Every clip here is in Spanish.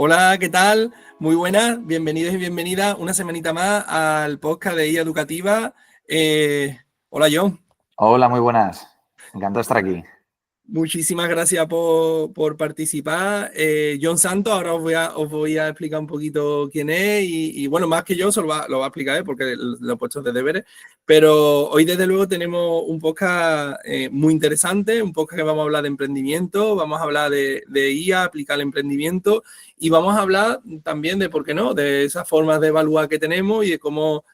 Hola, ¿qué tal? Muy buenas, bienvenidos y bienvenidas una semanita más al podcast de IA Educativa. Hola, John. Hola, muy buenas. Encantado de estar aquí. Muchísimas gracias por participar. John Santos, ahora os voy a explicar un poquito quién es y bueno, más que yo lo va a explicar él porque lo he puesto de deberes, pero hoy desde luego tenemos un podcast muy interesante, un podcast que vamos a hablar de emprendimiento, vamos a hablar de IA, aplicar el emprendimiento y vamos a hablar también de, ¿por qué no?, de esas formas de evaluar que tenemos y de cómo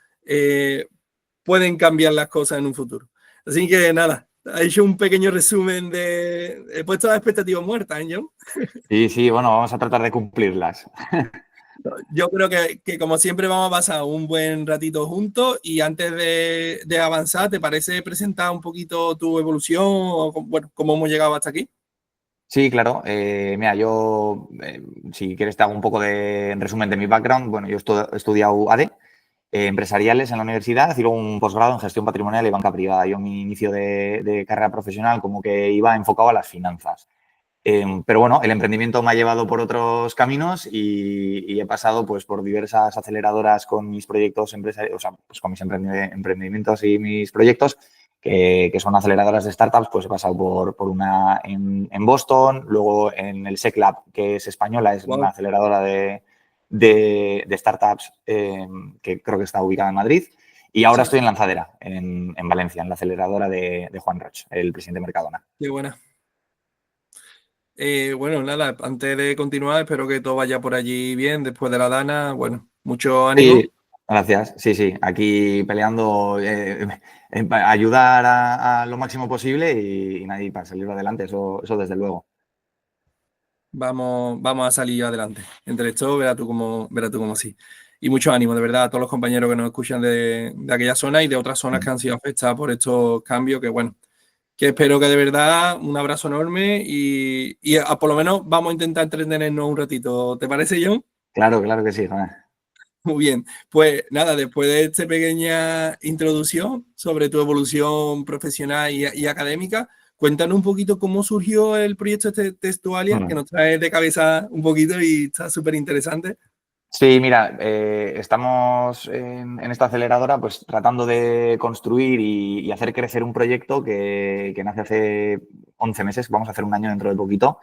pueden cambiar las cosas en un futuro. Así que nada. Ha hecho un pequeño resumen de... He puesto las expectativas muertas, ¿eh, John? Sí, bueno, vamos a tratar de cumplirlas. Yo creo que como siempre vamos a pasar un buen ratito juntos y antes de avanzar, ¿te parece presentar un poquito tu evolución o bueno, cómo hemos llegado hasta aquí? Sí, claro. Mira, yo, si quieres, te hago un poco de resumen de mi background. Bueno, yo he estudiado ADE, empresariales en la universidad y luego un posgrado en gestión patrimonial y banca privada. Yo mi inicio de carrera profesional como que iba enfocado a las finanzas. Pero bueno, el emprendimiento me ha llevado por otros caminos y he pasado pues, por diversas aceleradoras con mis proyectos empresariales, o sea, pues con mis emprendimientos y mis proyectos, que son aceleradoras de startups. Pues he pasado por una en Boston, luego en el SecLab, que es española, es una Wow, aceleradora de startups que creo que está ubicada en Madrid. Y ahora sí, estoy en Lanzadera, en Valencia, en la aceleradora de Juan Roch, el presidente de Mercadona. qué buena. Bueno, nada, antes de continuar, espero que todo vaya por allí bien después de la Dana. Bueno, mucho ánimo. Sí, gracias. Sí, aquí peleando, para ayudar a lo máximo posible y nadie para salir adelante, eso desde luego. Vamos a salir adelante. Entre esto, verás tú cómo sí. Y mucho ánimo, de verdad, a todos los compañeros que nos escuchan de aquella zona y de otras zonas que han sido afectadas por estos cambios, que bueno, que espero que de verdad un abrazo enorme por lo menos vamos a intentar entretenernos un ratito. ¿Te parece, John? Claro que sí, Juan. Muy bien. Pues nada, después de esta pequeña introducción sobre tu evolución profesional y académica, cuéntanos un poquito cómo surgió el proyecto este Textualia, que Bueno. nos trae de cabeza un poquito y está súper interesante. Sí, mira, estamos en esta aceleradora pues tratando de construir y hacer crecer un proyecto que nace hace 11 meses, vamos a hacer un año dentro de poquito,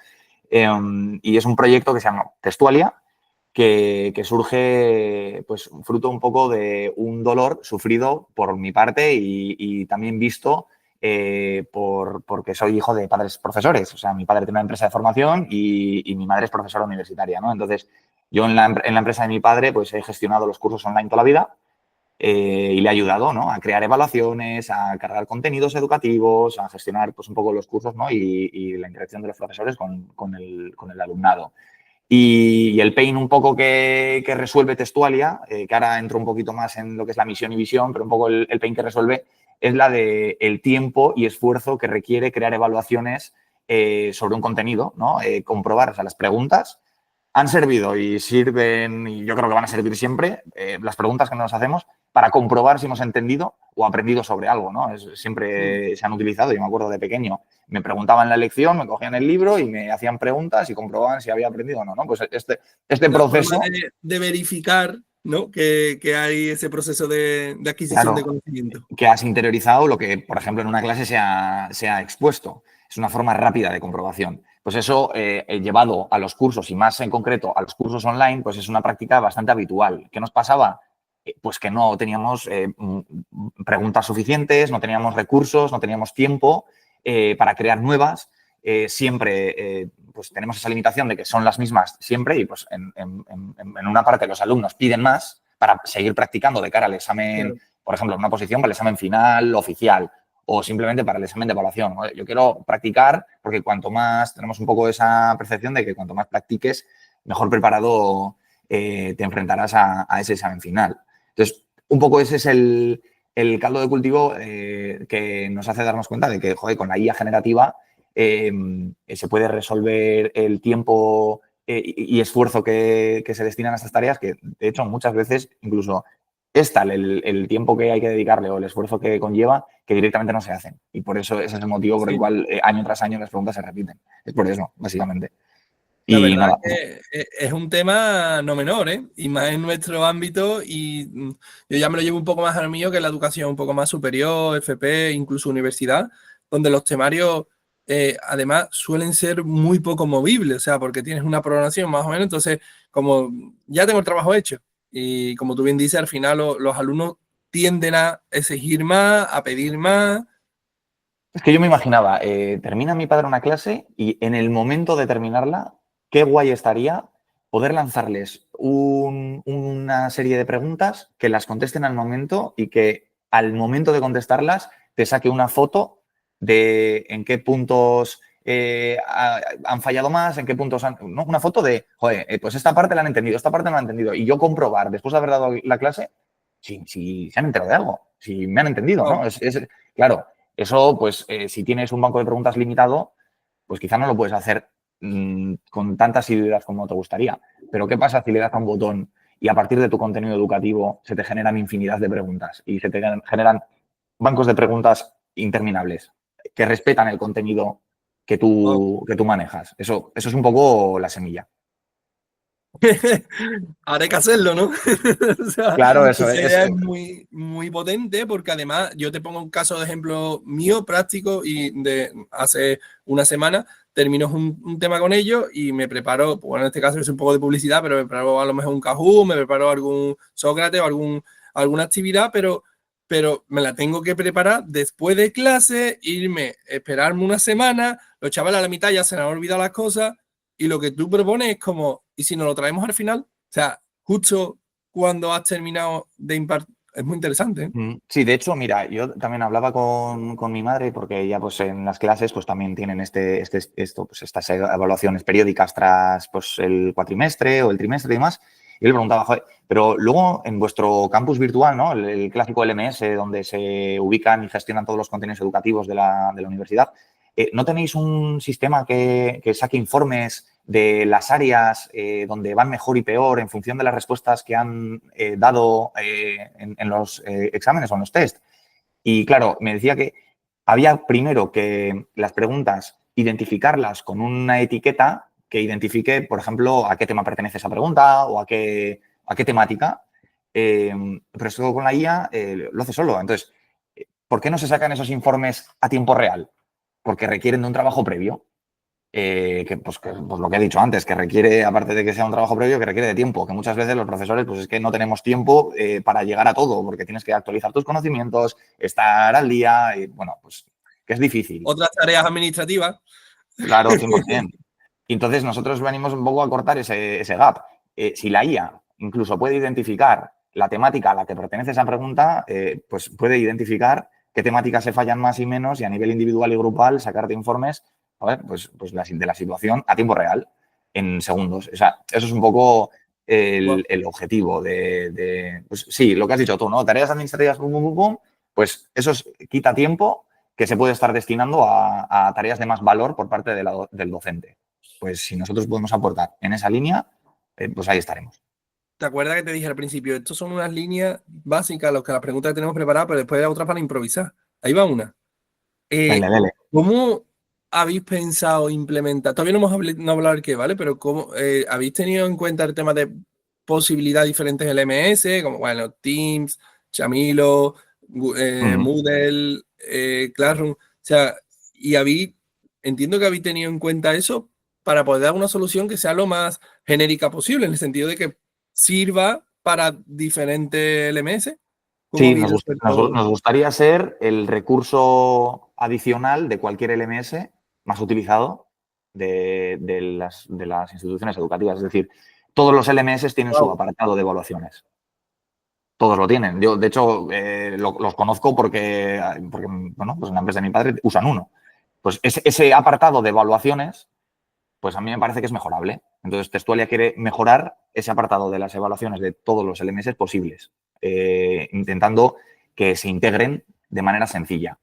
y es un proyecto que se llama Textualia, que surge pues fruto un poco de un dolor sufrido por mi parte y también visto porque soy hijo de padres profesores. O sea, mi padre tiene una empresa de formación y mi madre es profesora universitaria, ¿no? Entonces, yo en la empresa de mi padre pues he gestionado los cursos online toda la vida y le he ayudado, ¿no?, a crear evaluaciones, a cargar contenidos educativos, a gestionar pues un poco los cursos, ¿no?, y la interacción de los profesores con el alumnado. Y el pain un poco que resuelve Textualia, que ahora entro un poquito más en lo que es la misión y visión, pero un poco el pain que resuelve es la de el tiempo y esfuerzo que requiere crear evaluaciones sobre un contenido, ¿no? Comprobar, o sea, las preguntas han servido y sirven, y yo creo que van a servir siempre, las preguntas que nos hacemos para comprobar si hemos entendido o aprendido sobre algo, ¿no? Siempre se han utilizado. Yo me acuerdo de pequeño, me preguntaban la lección, me cogían el libro y me hacían preguntas y comprobaban si había aprendido o no, ¿no? Pues este Una forma proceso, de verificar, ¿no?, que hay ese proceso de adquisición de claro, conocimiento. que has interiorizado lo que, por ejemplo, en una clase se ha expuesto. Es una forma rápida de comprobación. Pues eso, llevado a los cursos y más en concreto a los cursos online, pues es una práctica bastante habitual. ¿Qué nos pasaba? Pues que no teníamos preguntas suficientes, no teníamos recursos, no teníamos tiempo para crear nuevas. Siempre pues tenemos esa limitación de que son las mismas siempre y pues en una parte los alumnos piden más para seguir practicando de cara al examen, Claro. por ejemplo, en una posición para el examen final oficial o simplemente para el examen de evaluación, ¿no? Yo quiero practicar porque cuanto más, tenemos un poco esa percepción de que cuanto más practiques, mejor preparado te enfrentarás a ese examen final. Entonces, un poco ese es el caldo de cultivo que nos hace darnos cuenta de que, joder, con la IA generativa se puede resolver el tiempo y esfuerzo que se destinan a estas tareas, que de hecho muchas veces incluso es tal el tiempo que hay que dedicarle o el esfuerzo que conlleva que directamente no se hacen. Y por eso ese es el motivo por el Sí. cual año tras año las preguntas se repiten. Es por eso, básicamente. La Y verdad nada, es que es un tema no menor, ¿eh? Y más en nuestro ámbito, y yo ya me lo llevo un poco más al mío, que es la educación un poco más superior, FP, incluso universidad, donde los temarios además suelen ser muy poco movibles, o sea, porque tienes una programación más o menos, entonces como ya tengo el trabajo hecho, y como tú bien dices, al final los alumnos tienden a exigir más, a pedir más. es que yo me imaginaba, termina mi padre una clase y en el momento de terminarla, qué guay estaría poder lanzarles una serie de preguntas que las contesten al momento y que al momento de contestarlas te saque una foto de en qué puntos han fallado más, en qué puntos han... ¿no? Una foto de, joder, pues esta parte la han entendido, esta parte no la han entendido. Y yo comprobar, después de haber dado la clase, si se han enterado de algo, si me han entendido, ¿no? Claro. Eso, pues, si tienes un banco de preguntas limitado, pues quizá no lo puedes hacer con tanta asiduidad como te gustaría. Pero ¿qué pasa si le das a un botón y a partir de tu contenido educativo se te generan infinidad de preguntas y se te generan bancos de preguntas interminables que respetan el contenido que tú manejas? Eso es un poco la semilla. Ahora hay que hacerlo, ¿no? O sea, Claro, eso esa es. idea es muy, muy potente porque además yo te pongo un caso de ejemplo mío práctico y de hace una semana termino un tema con ellos y me preparo, bueno, en este caso es un poco de publicidad, pero me preparo a lo mejor un Kahoot, me preparo algún Sócrates o alguna actividad, pero me la tengo que preparar después de clase, irme, esperarme una semana, los chavales a la mitad ya se les han olvidado las cosas y lo que tú propones es como, ¿y si nos lo traemos al final? O sea, justo cuando has terminado de impartir. Es muy interesante, ¿eh? Sí, de hecho, mira, yo también hablaba con mi madre porque ella pues en las clases pues también tienen pues, estas evaluaciones periódicas tras pues, el cuatrimestre o el trimestre y demás. Y yo le preguntaba, joder, pero luego en vuestro campus virtual, ¿no? El clásico LMS, donde se ubican y gestionan todos los contenidos educativos de la universidad, ¿no tenéis un sistema que saque informes de las áreas donde van mejor y peor en función de las respuestas que han dado en los exámenes o en los test? Y claro, me decía que había primero que las preguntas identificarlas con una etiqueta que identifique, por ejemplo, a qué tema pertenece esa pregunta o a qué temática. Pero esto con la IA lo hace solo. Entonces, ¿por qué no se sacan esos informes a tiempo real? Porque requieren de un trabajo previo. Pues lo que he dicho antes, que requiere, aparte de que sea un trabajo previo, que requiere de tiempo, que muchas veces los profesores, pues es que no tenemos tiempo para llegar a todo, porque tienes que actualizar tus conocimientos, estar al día, y bueno, pues que es difícil. Otras tareas administrativas. Claro, 100%. Y entonces nosotros venimos un poco a cortar ese gap. Si la IA incluso puede identificar la temática a la que pertenece esa pregunta, pues puede identificar qué temáticas se fallan más y menos y a nivel individual y grupal sacarte informes, ¿vale? Pues de la situación a tiempo real, en segundos. O sea, eso es un poco Wow. el objetivo pues sí, lo que has dicho tú, ¿no? Tareas administrativas, pum, pum, pum, pum, pues eso quita tiempo que se puede estar destinando a tareas de más valor por parte del docente. Pues si nosotros podemos aportar en esa línea, pues ahí estaremos. ¿Te acuerdas que te dije al principio? Estos son unas líneas básicas, los que las preguntas que tenemos preparadas, pero después hay otras para improvisar. Ahí va una. Dale, dale. ¿Cómo habéis pensado implementar? Todavía no hemos no hablado del qué, ¿vale? Pero ¿cómo habéis tenido en cuenta el tema de posibilidades diferentes LMS, como bueno, Teams, Chamilo, Moodle, Classroom? O sea, y entiendo que habéis tenido en cuenta eso para poder dar una solución que sea lo más genérica posible, en el sentido de que sirva para diferentes LMS. ¿Cómo Sí, habéis resuelto? nos gustaría ser el recurso adicional de cualquier LMS más utilizado de las instituciones educativas. Es decir, todos los LMS tienen su Wow. apartado de evaluaciones. Todos lo tienen. Yo, de hecho, los conozco porque, bueno, pues en la empresa de mi padre usan uno. Pues ese apartado de evaluaciones, pues a mí me parece que es mejorable. Entonces, Textualia quiere mejorar ese apartado de las evaluaciones de todos los LMS posibles, intentando que se integren de manera sencilla.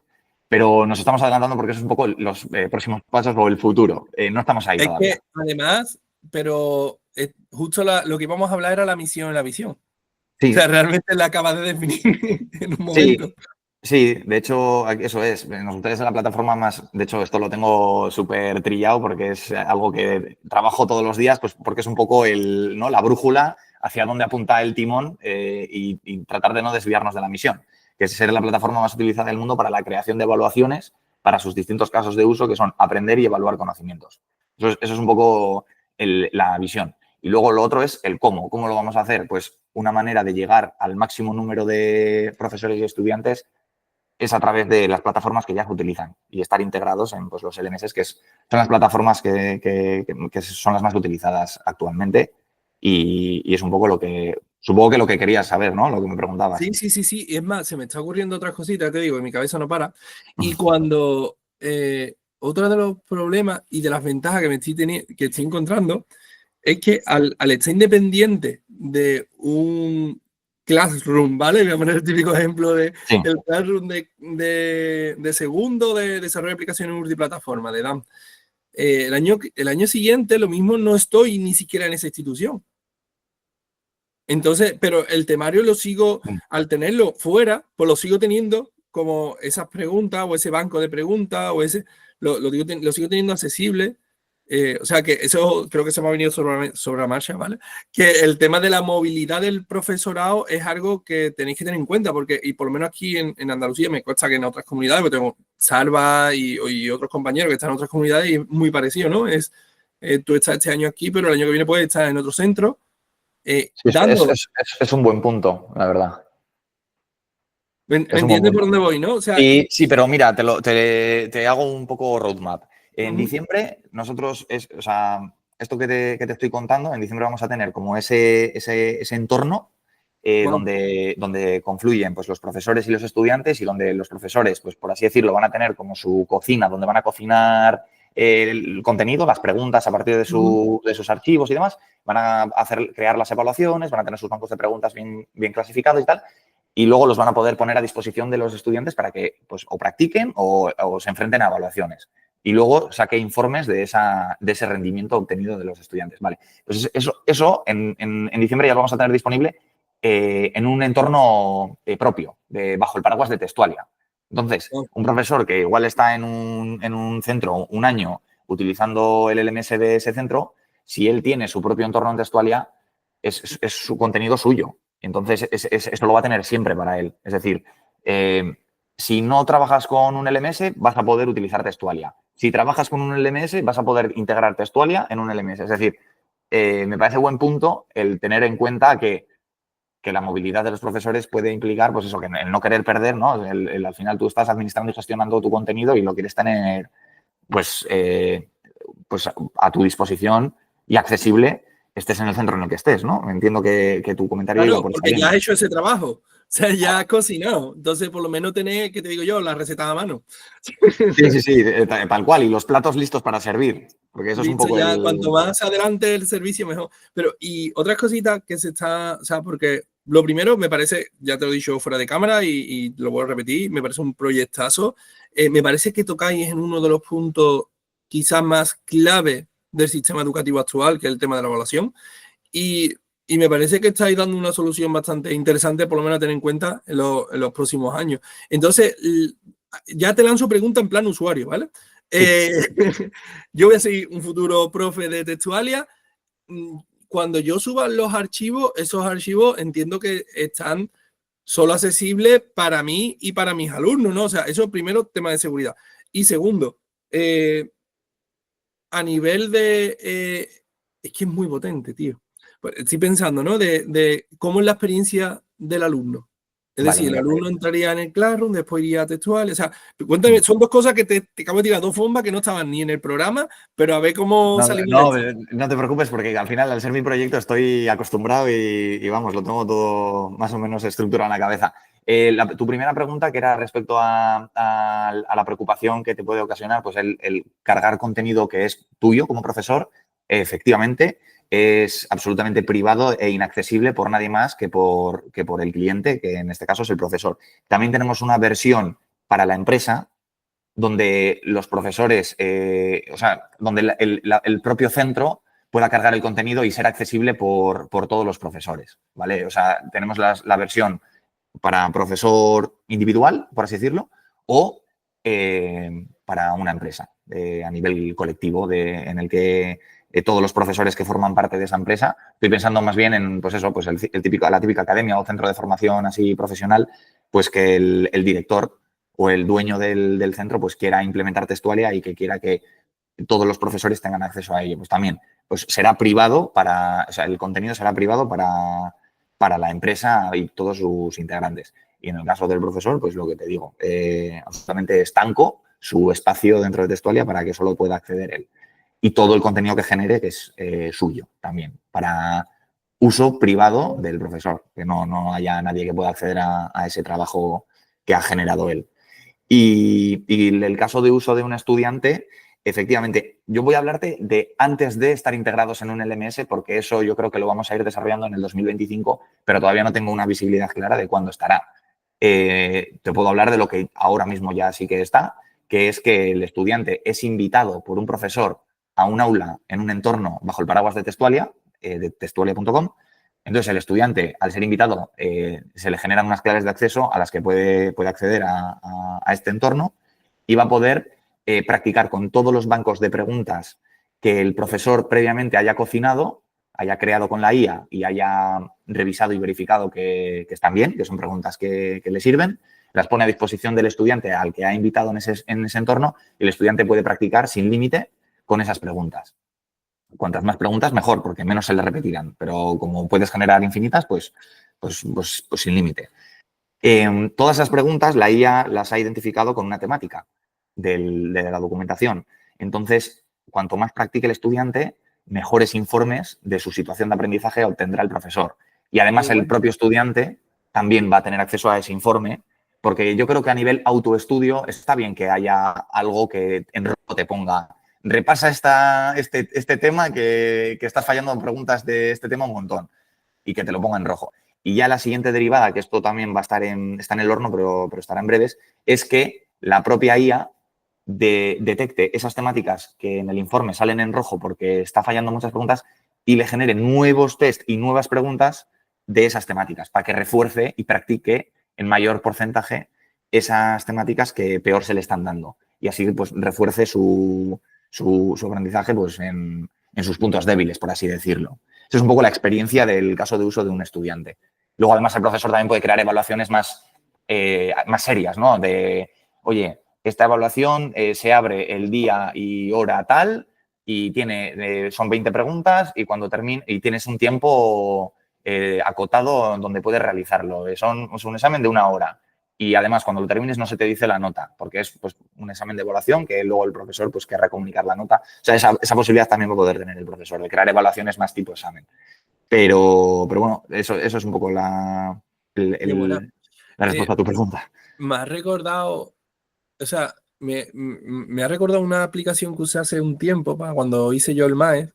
Pero nos estamos adelantando porque eso es un poco los próximos pasos o el futuro. No estamos ahí Es que todavía. además, pero justo lo que íbamos a hablar era la misión y la visión. O Sí, sea, realmente la acabas de definir en un sí. momento. Sí, de hecho, eso es. Nosotros es la plataforma más. De hecho, esto lo tengo súper trillado porque es algo que trabajo todos los días, pues porque es un poco ¿no? La brújula hacia dónde apunta el timón y tratar de no desviarnos de la misión, que es ser la plataforma más utilizada del mundo para la creación de evaluaciones para sus distintos casos de uso, que son aprender y evaluar conocimientos. Eso es un poco la visión. Y luego lo otro es el cómo. ¿Cómo lo vamos a hacer? Pues una manera de llegar al máximo número de profesores y estudiantes es a través de las plataformas que ya se utilizan y estar integrados en pues, los LMS, son las plataformas que son las más utilizadas actualmente y es un poco supongo que lo que querías saber, ¿no? Lo que me preguntabas. Sí, sí, sí, sí. Y es más, se me está ocurriendo otras cositas, te digo, en mi cabeza no para. Y cuando otro de los problemas y de las ventajas que estoy encontrando es que al estar independiente de un Classroom, ¿vale? Voy a poner el típico ejemplo de Sí. el Classroom de segundo de desarrollo de aplicaciones multiplataforma, de DAM. El año siguiente, lo mismo, no estoy ni siquiera en esa institución. Entonces, pero el temario lo sigo, al tenerlo fuera, pues lo sigo teniendo como esas preguntas o ese banco de preguntas o lo sigo teniendo accesible. O sea que eso creo que se me ha venido sobre la marcha, ¿vale? Que el tema de la movilidad del profesorado es algo que tenéis que tener en cuenta, porque, y por lo menos aquí en Andalucía me cuesta que en otras comunidades, porque tengo Salva y otros compañeros que están en otras comunidades y es muy parecido, ¿no? Tú estás este año aquí, pero el año que viene puedes estar en otro centro. Sí, Dando. es un buen punto, la verdad. ¿Me Es un buen entiendes por punto. dónde voy, no? O sea, Sí, pero mira, te hago un poco roadmap. En uh-huh. diciembre, nosotros, o sea, esto que te estoy contando, en diciembre vamos a tener como ese entorno Wow. donde confluyen pues, los profesores y los estudiantes y donde los profesores, pues por así decirlo, van a tener como su cocina, donde van a cocinar el contenido, las preguntas a partir de, Uh-huh. de sus archivos y demás, van a crear las evaluaciones, van a tener sus bancos de preguntas bien clasificados y tal, y luego los van a poder poner a disposición de los estudiantes para que pues, o practiquen o se enfrenten a evaluaciones. Y luego saque informes de ese rendimiento obtenido de los estudiantes. Vale. Pues eso en diciembre ya lo vamos a tener disponible en un entorno propio, bajo el paraguas de Textualia. Entonces, Wow. un profesor que igual está en un centro un año utilizando el LMS de ese centro, si él tiene su propio entorno en Textualia, es su contenido suyo. Entonces, eso lo va a tener siempre para él. Es decir, si no trabajas con un LMS, vas a poder utilizar Textualia. Si trabajas con un LMS, vas a poder integrar Textualia en un LMS. Es decir, me parece buen punto el tener en cuenta que la movilidad de los profesores puede implicar, pues eso, que el no querer perder, ¿no? Al final tú estás administrando y gestionando tu contenido y lo quieres tener, pues, pues a tu disposición y accesible, estés en el centro en el que estés, ¿no? Entiendo que tu comentario iba Claro, por esa porque ya has línea. hecho ese trabajo. O sea, ya has cocinado. Entonces, por lo menos tenés, que te digo yo, la receta a mano. Sí, sí, sí, tal cual. Y los platos listos para servir, porque eso es un Listo, poco ya cuanto el... más adelante el servicio, mejor. Pero, y otras cositas que se está, o sea, porque lo primero me parece, ya te lo he dicho fuera de cámara y lo voy a repetir, me parece un proyectazo. Me parece que tocáis en uno de los puntos quizás más clave del sistema educativo actual, que es el tema de la evaluación. Y, y me parece que estáis dando una solución bastante interesante, por lo menos a tener en cuenta en los próximos años. Entonces, ya te lanzo pregunta en plan usuario, ¿vale? Sí, Eh, yo voy a ser un futuro profe de Textualia. Cuando yo suba los archivos, esos archivos entiendo que están solo accesibles para mí y para mis alumnos, ¿no? O sea, eso primero, tema de seguridad. Y segundo, a nivel de... es que es muy potente, tío. Pues estoy pensando, ¿no? De cómo es la experiencia del alumno. Es vale, decir, el mira. alumno entraría en el Classroom, después iría a textual. O sea, cuéntame, son dos cosas que te acabo de tirar, dos bombas que no estaban ni en el programa, pero a ver cómo No, salimos de no, esto. no te preocupes porque al final, al ser mi proyecto, estoy acostumbrado y vamos, lo tengo todo más o menos estructurado en la cabeza. Tu primera pregunta, que era respecto a la preocupación que te puede ocasionar, pues el cargar contenido que es tuyo como profesor, efectivamente, es absolutamente privado e inaccesible por nadie más que por el cliente, que en este caso es el profesor. También tenemos una versión para la empresa donde los profesores, o sea, donde el propio centro pueda cargar el contenido y ser accesible por todos los profesores, ¿vale? O sea, tenemos la versión para profesor individual, por así decirlo, o para una empresa a nivel colectivo en el que todos los profesores que forman parte de esa empresa, estoy pensando más bien en, pues eso, pues la típica academia o centro de formación así profesional, pues que el director o el dueño del centro pues quiera implementar Textualia y que quiera que todos los profesores tengan acceso a ello. Pues también, pues será privado o sea, el contenido será privado para la empresa y todos sus integrantes. Y en el caso del profesor, pues lo que te digo, absolutamente estanco su espacio dentro de Textualia para que solo pueda acceder él. Y todo el contenido que genere, que es suyo también, para uso privado del profesor, que no haya nadie que pueda acceder a ese trabajo que ha generado él. Y el caso de uso de un estudiante, efectivamente, yo voy a hablarte de antes de estar integrados en un LMS, porque eso yo creo que lo vamos a ir desarrollando en el 2025, pero todavía no tengo una visibilidad clara de cuándo estará. Te puedo hablar de lo que ahora mismo ya sí que está, que es que el estudiante es invitado por un profesor a un aula en un entorno bajo el paraguas de Textualia, de textualia.com. Entonces, el estudiante, al ser invitado, se le generan unas claves de acceso a las que puede acceder a este entorno y va a poder practicar con todos los bancos de preguntas que el profesor previamente haya cocinado, haya creado con la IA y haya revisado y verificado que están bien, que son preguntas que le sirven, las pone a disposición del estudiante al que ha invitado en ese entorno y el estudiante puede practicar sin límite con esas preguntas. Cuantas más preguntas, mejor, porque menos se le repetirán. Pero como puedes generar infinitas, pues sin límite. Todas esas preguntas la IA las ha identificado con una temática de la documentación. Entonces, cuanto más practique el estudiante, mejores informes de su situación de aprendizaje obtendrá el profesor. Y además el propio estudiante también va a tener acceso a ese informe, porque yo creo que a nivel autoestudio está bien que haya algo que en rojo te ponga repasa este tema que estás fallando en preguntas de este tema un montón y que te lo ponga en rojo. Y ya la siguiente derivada, que esto también va a está en el horno, pero estará en breves, es que la propia IA detecte esas temáticas que en el informe salen en rojo porque está fallando muchas preguntas y le genere nuevos test y nuevas preguntas de esas temáticas para que refuerce y practique en mayor porcentaje esas temáticas que peor se le están dando. Y así pues refuerce su aprendizaje pues, en sus puntos débiles, por así decirlo. Esa es un poco la experiencia del caso de uso de un estudiante. Luego, además, el profesor también puede crear evaluaciones más serias, ¿no? De, oye, esta evaluación se abre el día y hora tal y son 20 preguntas y cuando termine y tienes un tiempo acotado donde puedes realizarlo. Es un examen de 1 hora. Y además, cuando lo termines, no se te dice la nota, porque es pues, un examen de evaluación que luego el profesor pues, querrá comunicar la nota. O sea, esa posibilidad también va a poder tener el profesor, de crear evaluaciones más tipo examen. Pero bueno, eso es un poco la respuesta a tu pregunta. Me ha recordado, o sea, me ha recordado una aplicación que usé hace un tiempo para cuando hice yo el máster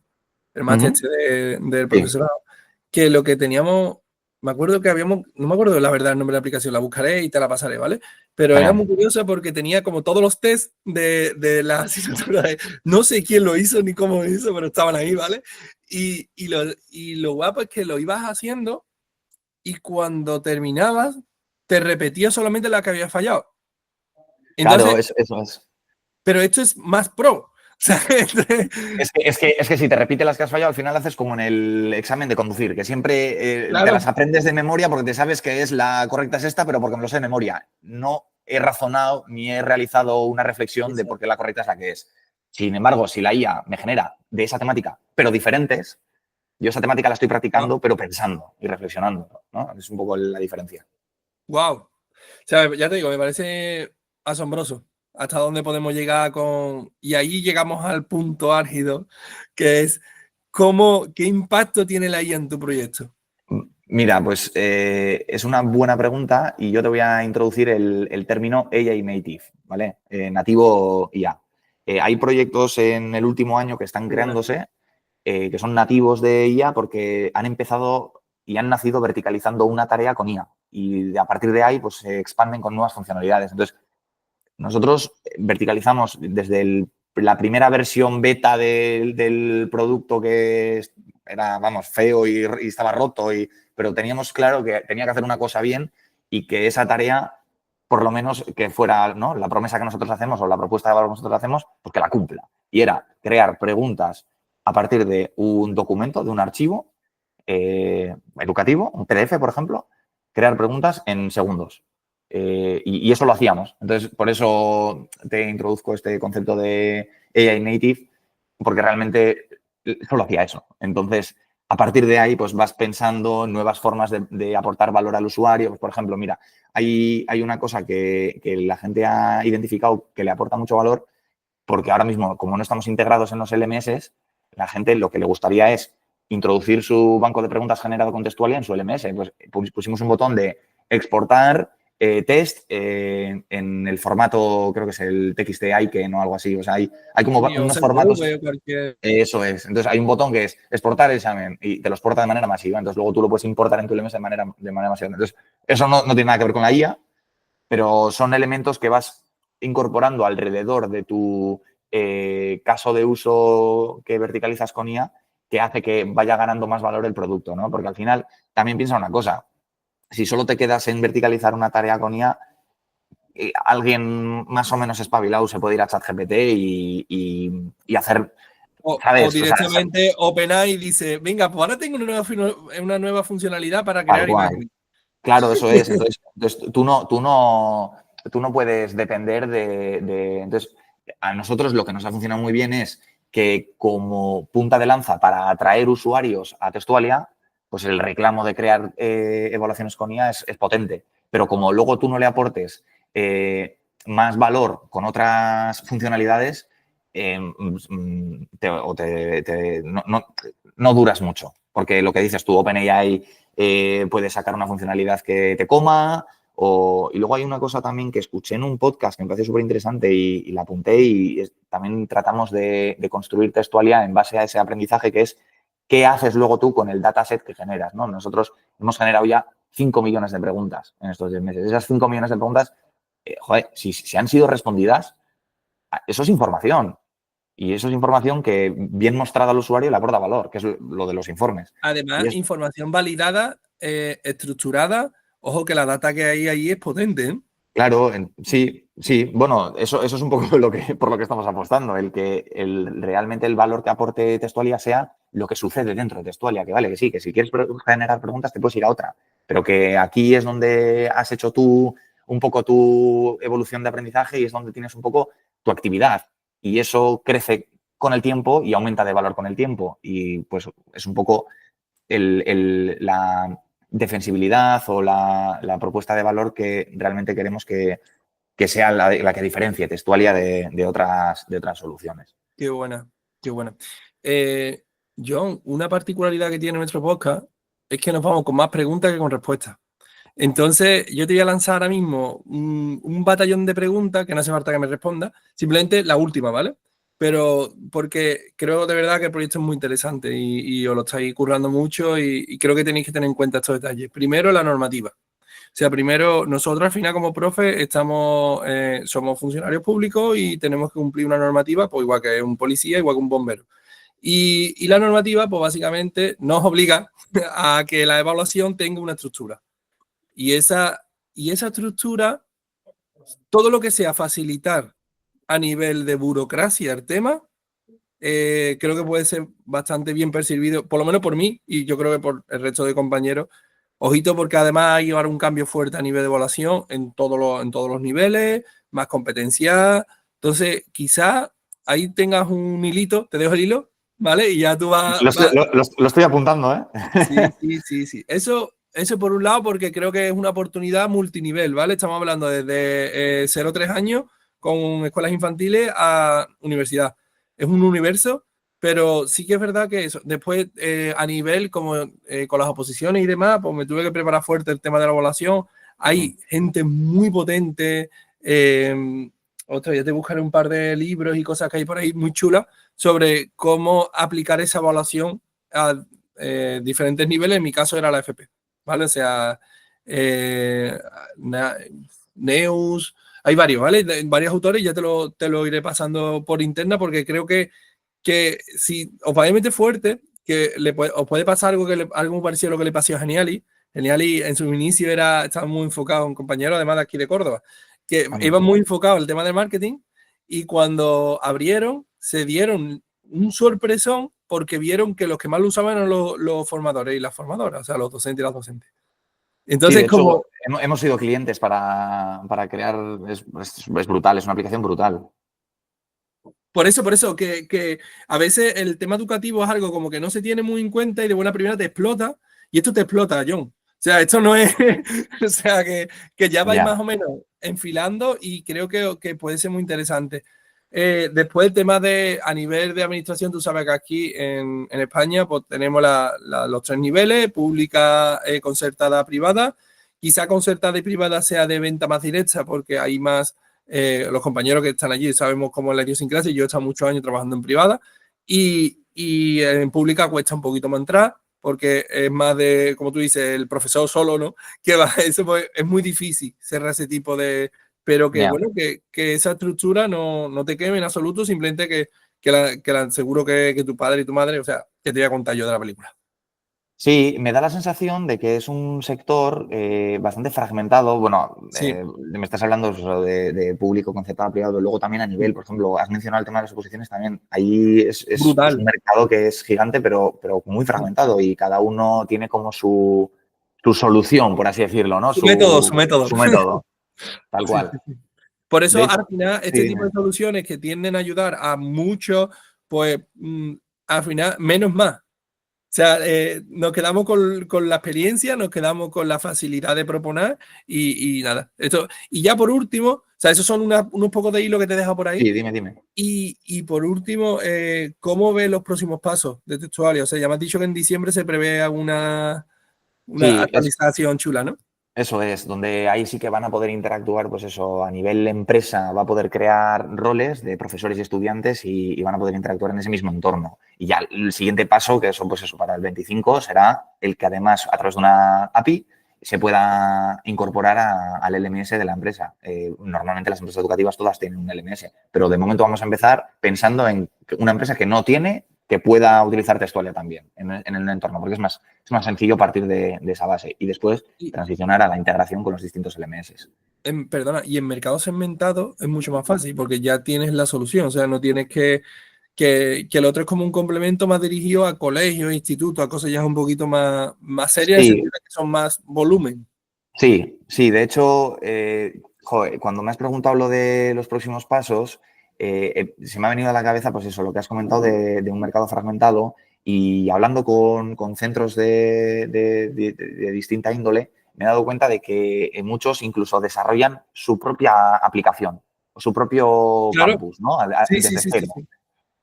del profesorado, que lo que teníamos, me acuerdo que habíamos, no me acuerdo la verdad el nombre de la aplicación, la buscaré y te la pasaré, ¿vale? Pero era muy curiosa porque tenía como todos los tests de la asignatura. No sé quién lo hizo ni cómo lo hizo, pero estaban ahí, ¿vale? Y lo guapo es que lo ibas haciendo y cuando terminabas te repetía solamente la que había fallado. Entonces, claro, eso es. Pero esto es más pro. O sea, es que si te repite las que has fallado, al final haces como en el examen de conducir, que siempre claro. te las aprendes de memoria porque te sabes que la correcta es esta, pero porque me lo sé de memoria. No he razonado ni he realizado una reflexión de por qué la correcta es la que es. Sin embargo, si la IA me genera de esa temática, pero diferentes, yo esa temática la estoy practicando, pero pensando y reflexionando, ¿no? Es un poco la diferencia. Wow. O sea, ya te digo, me parece asombroso hasta dónde podemos llegar con... Y ahí llegamos al punto álgido, que es qué impacto tiene la IA en tu proyecto. Mira, pues es una buena pregunta y yo te voy a introducir el término AI Native, ¿vale? Nativo IA. Hay proyectos en el último año que están creándose que son nativos de IA porque han empezado y han nacido verticalizando una tarea con IA y a partir de ahí pues se expanden con nuevas funcionalidades. Entonces, nosotros verticalizamos desde la primera versión beta del producto que era, vamos, feo y estaba roto, pero teníamos claro que tenía que hacer una cosa bien y que esa tarea, por lo menos que fuera, ¿no?, la promesa que nosotros hacemos o la propuesta de valor que nosotros hacemos, pues que la cumpla. Y era crear preguntas a partir de un documento, de un archivo educativo, un PDF, por ejemplo, crear preguntas en segundos. Y eso lo hacíamos. Entonces, por eso te introduzco este concepto de AI Native, porque realmente solo hacía eso. Entonces, a partir de ahí, pues vas pensando en nuevas formas de aportar valor al usuario. Pues, por ejemplo, mira, hay una cosa que la gente ha identificado que le aporta mucho valor, porque ahora mismo, como no estamos integrados en los LMS, la gente lo que le gustaría es introducir su banco de preguntas generado con Textualia en su LMS. Pues pusimos un botón de exportar test en el formato, creo que es el TXT Icon o algo así. O sea, hay como Sí, o unos CSV formatos. o cualquier... Eso es. Entonces, hay un botón que es exportar el examen y te lo exporta de manera masiva. Entonces, luego tú lo puedes importar en tu LMS de manera masiva. Entonces, eso no tiene nada que ver con la IA, pero son elementos que vas incorporando alrededor de tu caso de uso que verticalizas con IA, que hace que vaya ganando más valor el producto, ¿no? Porque al final, también piensa una cosa, si solo te quedas en verticalizar una tarea con IA, alguien más o menos espabilado se puede ir a ChatGPT y hacer, O ¿sabes? O sea, directamente OpenAI dice, venga, pues ahora tengo una nueva funcionalidad para tal crear cual. imágenes. Claro, eso es. Entonces tú no puedes depender Entonces, a nosotros lo que nos ha funcionado muy bien es que como punta de lanza para atraer usuarios a Textualia, pues el reclamo de crear evaluaciones con IA es potente. Pero como luego tú no le aportes más valor con otras funcionalidades, no duras mucho. Porque lo que dices tú, OpenAI puedes sacar una funcionalidad que te coma. Y luego hay una cosa también que escuché en un podcast que me parece súper interesante y la apunté y también tratamos de construir Textualia en base a ese aprendizaje, que es qué haces luego tú con el dataset que generas, ¿no? Nosotros hemos generado ya 5 millones de preguntas en estos 10 meses. Esas 5 millones de preguntas, joder, si han sido respondidas, eso es información. Y eso es información que, bien mostrada al usuario, le aporta valor, que es lo de los informes. Además, información validada, estructurada. Ojo que la data que hay ahí es potente, ¿eh? Claro, sí. Bueno, eso es un poco por lo que estamos apostando, el que realmente el valor que aporte Textualia sea lo que sucede dentro de Textualia, que vale, que sí, que si quieres generar preguntas te puedes ir a otra, pero que aquí es donde has hecho tú un poco tu evolución de aprendizaje y es donde tienes un poco tu actividad y eso crece con el tiempo y aumenta de valor con el tiempo y pues es un poco la defensibilidad o la propuesta de valor que realmente queremos que sea la que diferencie Textualia de otras soluciones. Qué buena, qué buena. John, una particularidad que tiene nuestro podcast es que nos vamos con más preguntas que con respuestas. Entonces, yo te voy a lanzar ahora mismo un batallón de preguntas que no hace falta que me responda, simplemente la última, ¿vale? Pero porque creo de verdad que el proyecto es muy interesante y os lo estáis currando mucho y creo que tenéis que tener en cuenta estos detalles. Primero, la normativa. O sea, primero, nosotros al final como profe somos funcionarios públicos y tenemos que cumplir una normativa, pues igual que un policía, igual que un bombero. Y la normativa, pues básicamente nos obliga a que la evaluación tenga una estructura. Y esa estructura, todo lo que sea facilitar a nivel de burocracia el tema, creo que puede ser bastante bien percibido, por lo menos por mí y yo creo que por el resto de compañeros. Ojito porque además hay ahora un cambio fuerte a nivel de evaluación en todos los niveles, más competencia. Entonces, quizás ahí tengas un hilito, te dejo el hilo, ¿vale? Y ya tú vas... Lo estoy apuntando, ¿eh? Sí. Eso por un lado, porque creo que es una oportunidad multinivel, ¿vale? Estamos hablando desde 0 a 3 años con escuelas infantiles a universidad. Es un universo, pero sí que es verdad que eso. Después, a nivel como con las oposiciones y demás, pues me tuve que preparar fuerte el tema de la evaluación. Hay gente muy potente. Ostras, ya te buscaré un par de libros y cosas que hay por ahí muy chulas sobre cómo aplicar esa evaluación a diferentes niveles. En mi caso era la FP, ¿vale? O sea, Neus, hay varios, ¿vale? Varios autores, ya te lo iré pasando por interna porque creo que si os vais a meter fuerte, que os puede pasar algo muy parecido a lo que le pasó a Geniali, Genial, y en su inicio estaba muy enfocado, un compañero además de aquí de Córdoba, que Ah, iba muy enfocado en el tema del marketing, y cuando abrieron se dieron un sorpresón porque vieron que los que más lo usaban eran los formadores y las formadoras, o sea, los docentes y las docentes. sí, de Entonces, hecho, como hemos sido clientes para crear, es brutal, es una aplicación brutal. por eso, que a veces el tema educativo es algo como que no se tiene muy en cuenta y de buena primera te explota, y esto te explota, John. O sea, esto no es, o sea, que ya vais Ya. más o menos enfilando, y creo que puede ser muy interesante. Después el tema a nivel de administración, tú sabes que aquí en España pues tenemos los 3 niveles: pública, concertada, privada. Quizá concertada y privada sea de venta más directa porque hay más, los compañeros que están allí sabemos cómo es la idiosincrasia. Yo he estado muchos años trabajando en privada, y en pública cuesta un poquito más entrar porque es más de, como tú dices, el profesor solo, ¿no? Que va, eso pues, es muy difícil cerrar ese tipo de... Pero que Ya. bueno, que esa estructura no te queme en absoluto, simplemente seguro que tu padre y tu madre, o sea, que te voy a contar yo de la película. Sí, me da la sensación de que es un sector bastante fragmentado. Bueno, Sí, me estás hablando eso, de público, concertado, privado. Luego también a nivel, por ejemplo, has mencionado el tema de las oposiciones también. Ahí es un brutal. mercado que es gigante, pero muy fragmentado y cada uno tiene como su solución, por así decirlo, ¿no? Su método, su método. Su método, tal Sí, cual. sí, sí. Por De eso, hecho, al final, sí, este tipo dime. de soluciones que tienden a ayudar a muchos, pues al final, menos más. O sea, nos quedamos con la experiencia, nos quedamos con la facilidad de proponer, y nada. Y ya por último, o sea, esos son unos pocos de hilo que te dejo por ahí. Sí, dime. Y por último, ¿cómo ves los próximos pasos de Textualia? O sea, ya me has dicho que en diciembre se prevé una Sí, actualización chula, ¿no? eso es, donde ahí sí que van a poder interactuar, pues eso, a nivel empresa va a poder crear roles de profesores y estudiantes y van a poder interactuar en ese mismo entorno. Y ya el siguiente paso, que eso, pues eso, para el 25, será el que además a través de una API se pueda incorporar al LMS de la empresa. Normalmente las empresas educativas todas tienen un LMS, pero de momento vamos a empezar pensando en una empresa que no tiene, que pueda utilizar Textualia también en el entorno, porque es más sencillo partir de esa base y después Y, transicionar a la integración con los distintos LMS. perdona, y en mercado segmentado es mucho más fácil porque ya tienes la solución. O sea, no tienes que el otro es como un complemento más dirigido a colegios, institutos, a cosas ya un poquito más serias, en el Sí, sentido de que son más volumen. sí. De hecho, joder, cuando me has preguntado lo de los próximos pasos, se me ha venido a la cabeza, pues eso, lo que has comentado de un mercado fragmentado y hablando con centros de distinta índole, me he dado cuenta de que muchos incluso desarrollan su propia aplicación o su propio Claro, campus, ¿no? sí, sí, Desde sí, sí, cero. sí.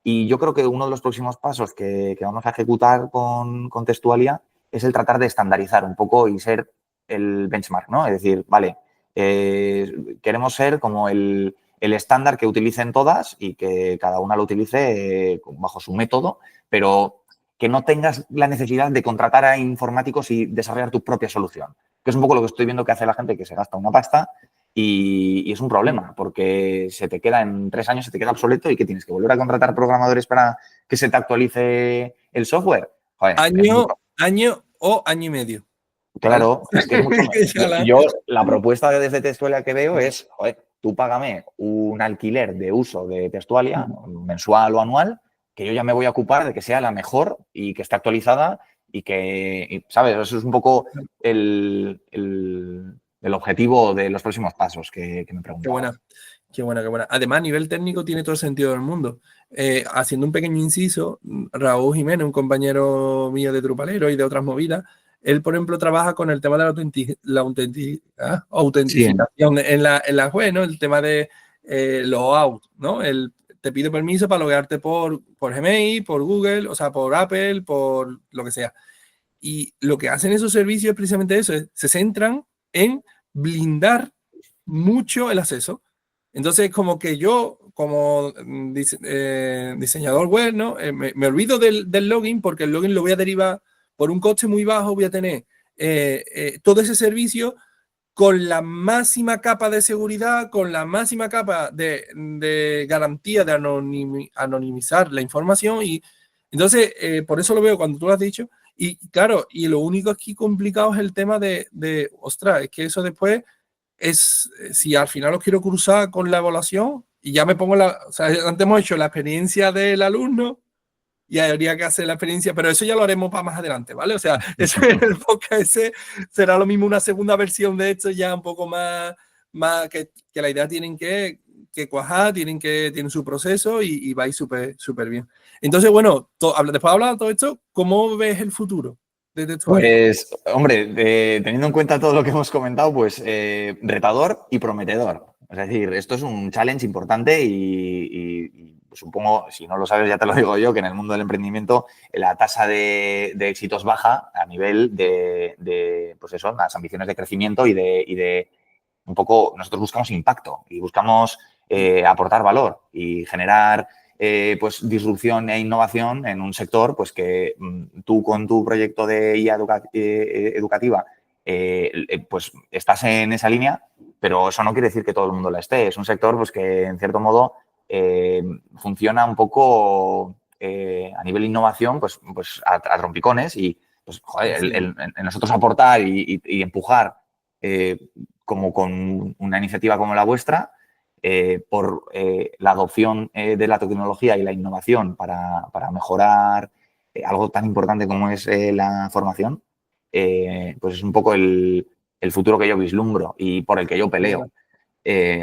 Y yo creo que uno de los próximos pasos que vamos a ejecutar con Textualia es el tratar de estandarizar un poco y ser el benchmark, ¿no? Es decir, vale, queremos ser como el estándar que utilicen todas y que cada una lo utilice bajo su método, pero que no tengas la necesidad de contratar a informáticos y desarrollar tu propia solución. Que es un poco lo que estoy viendo que hace la gente que se gasta una pasta y es un problema porque se te queda en 3 años, se te queda obsoleto y que tienes que volver a contratar programadores para que se te actualice el software. Joder, es muy Año o año y medio, ¿vale? claro, es que es mucho. Ya Yo, la propuesta desde Textualia que veo es, joder, tú págame un alquiler de uso de Textualia, mensual o anual, que yo ya me voy a ocupar de que sea la mejor y que esté actualizada y que, ¿sabes? Eso es un poco el objetivo de los próximos pasos que me Qué preguntabas. buena, qué buena, qué buena. Además, a nivel técnico tiene todo el sentido del mundo. Haciendo un pequeño inciso, Raúl Jiménez, un compañero mío de Drupalero y de otras movidas, él, por ejemplo, trabaja con el tema de Sí, autentificación en la web, ¿no? El tema de logout, ¿no? Te pido permiso para loguearte por Gmail, por Google, o sea, por Apple, por lo que sea. Y lo que hacen esos servicios es precisamente eso, se centran en blindar mucho el acceso. Entonces, como que yo, como diseñador web, ¿no? Me olvido del login porque el login lo voy a derivar por un coste muy bajo, voy a tener todo ese servicio con la máxima capa de seguridad, con la máxima capa de garantía de anonimizar la información. Y entonces, por eso lo veo cuando tú lo has dicho. Y claro, y lo único aquí complicado es el tema ostras, es que eso después es, si al final los quiero cruzar con la evaluación y ya me pongo o sea, antes hemos hecho la experiencia del alumno y habría que hacer la experiencia, pero eso ya lo haremos para más adelante, ¿vale? O sea, eso en el podcast ese será lo mismo una segunda versión de esto, ya un poco más que la idea tienen que cuajar, tienen su proceso y va a ir súper bien. Entonces, bueno, después de hablar de todo esto, ¿cómo ves el futuro de Textual? Pues, hombre, teniendo en cuenta todo lo que hemos comentado, pues retador y prometedor. Es decir, esto es un challenge importante y supongo, si no lo sabes, ya te lo digo yo, que en el mundo del emprendimiento la tasa de éxitos baja a nivel pues eso, las ambiciones de crecimiento y de un poco, nosotros buscamos impacto y buscamos aportar valor y generar pues disrupción e innovación en un sector pues que tú con tu proyecto de IA educativa pues estás en esa línea, pero eso no quiere decir que todo el mundo la esté. Es un sector pues que en cierto modo funciona un poco a nivel innovación pues a trompicones y pues joder, Sí. el nosotros aportar y empujar como con una iniciativa como la vuestra, por la adopción de la tecnología y la innovación para mejorar algo tan importante como es la formación, pues es un poco el futuro que yo vislumbro y por el que yo peleo. Bueno,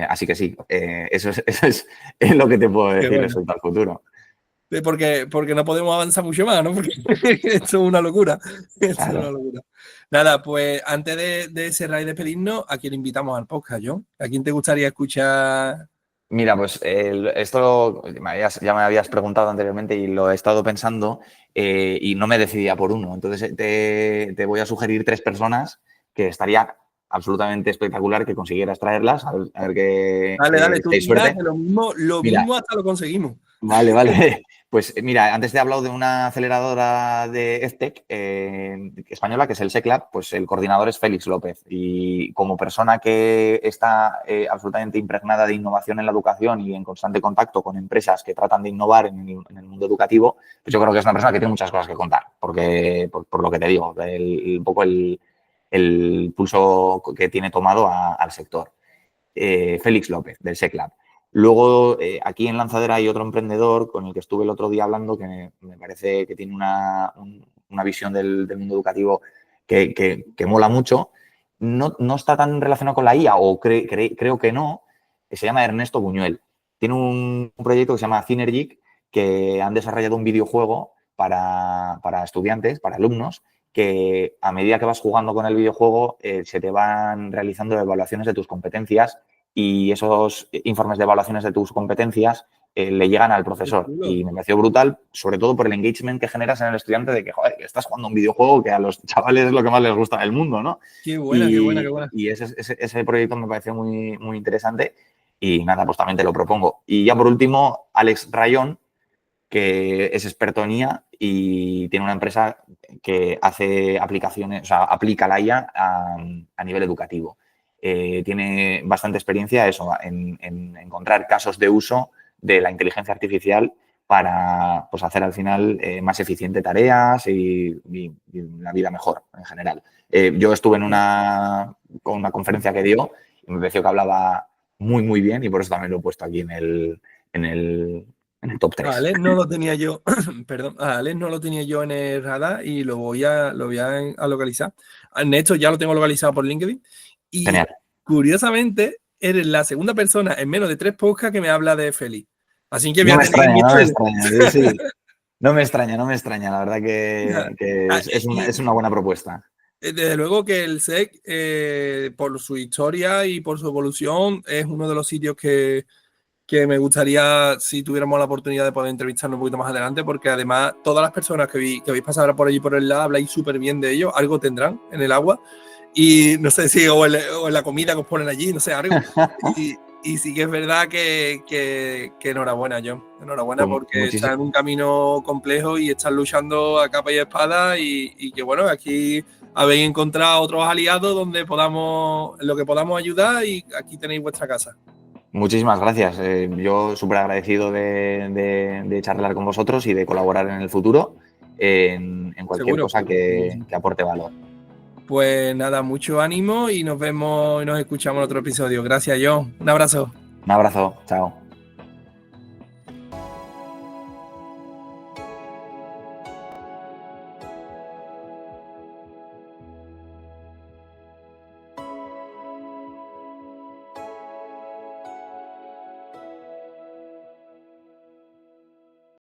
Así que sí, eso es lo que te puedo qué decir bueno. respecto al futuro. Porque no podemos avanzar mucho más, ¿no? Porque esto es una locura. Esto es una Claro. locura. Nada, pues antes de cerrar y despedirnos, ¿a quién invitamos al podcast, John? ¿A quién te gustaría escuchar? Mira, pues esto ya me habías preguntado anteriormente y lo he estado pensando y no me decidía por uno. Entonces te voy a sugerir 3 personas que estaría absolutamente espectacular que consiguieras traerlas, a ver Dale, si tú hay tira, suerte. que lo Mira, mismo hasta lo conseguimos. vale, vale. Pues mira, antes te he hablado de una aceleradora de EdTech española, que es el SECLAB, pues el coordinador es Félix López. Y como persona que está absolutamente impregnada de innovación en la educación y en constante contacto con empresas que tratan de innovar en el mundo educativo, pues yo creo que es una persona que tiene muchas cosas que contar, porque por lo que te digo, un poco el pulso que tiene tomado al sector. Félix López, del SECLAB. Luego, aquí en Lanzadera hay otro emprendedor con el que estuve el otro día hablando que me parece que tiene una visión del mundo educativo que mola mucho. No está tan relacionado con la IA, o creo que no, que se llama Ernesto Buñuel. Tiene un proyecto que se llama Synergic, que han desarrollado un videojuego para estudiantes, para alumnos, que a medida que vas jugando con el videojuego se te van realizando evaluaciones de tus competencias y esos informes de evaluaciones de tus competencias le llegan al Qué profesor. chulo. Y me pareció brutal, sobre todo por el engagement que generas en el estudiante de que, joder, que estás jugando un videojuego que a los chavales es lo que más les gusta del mundo, ¿no? Qué buena, qué buena, qué Y, buena. y ese proyecto me pareció muy interesante y nada, pues también te lo propongo. Y ya por último, Alex Rayón, que es experto en IA y tiene una empresa que hace aplicaciones, o sea, aplica la IA a nivel educativo. Tiene bastante experiencia eso, en encontrar casos de uso de la inteligencia artificial para pues, hacer al final más eficiente tareas y la vida mejor en general. Yo estuve con una conferencia que dio y me pareció que hablaba muy bien y por eso también lo he puesto aquí en el top 3. Alex no lo tenía yo, perdón, a Alex no lo tenía yo en el radar y lo voy a localizar. A Ernesto ya lo tengo localizado por LinkedIn y Genial. curiosamente eres la segunda persona en menos de 3 podcasts que me habla de Félix. Así que voy No a me tener extraña, no me mucho. extraña. Sí, sí. No me extraña. La verdad que es una buena propuesta. Desde luego que el SEC, por su historia y por su evolución, es uno de los sitios que me gustaría, si tuviéramos la oportunidad de poder entrevistarnos un poquito más adelante, porque además todas las personas que habéis pasado ahora por allí por el lado habláis súper bien de ellos, algo tendrán en el agua, y no sé si o en la comida que os ponen allí, no sé, algo. Y sí que es verdad que enhorabuena, John. Enhorabuena Pues porque estás muchísimo. en un camino complejo y estás luchando a capa y espada y que bueno, aquí habéis encontrado otros aliados donde en lo que podamos ayudar y aquí tenéis vuestra casa. Muchísimas gracias. Yo súper agradecido de charlar con vosotros y de colaborar en el futuro. en cualquier Seguro. cosa que aporte valor. Pues nada, mucho ánimo y nos vemos y nos escuchamos en otro episodio. Gracias, John. Un abrazo. Un abrazo, chao.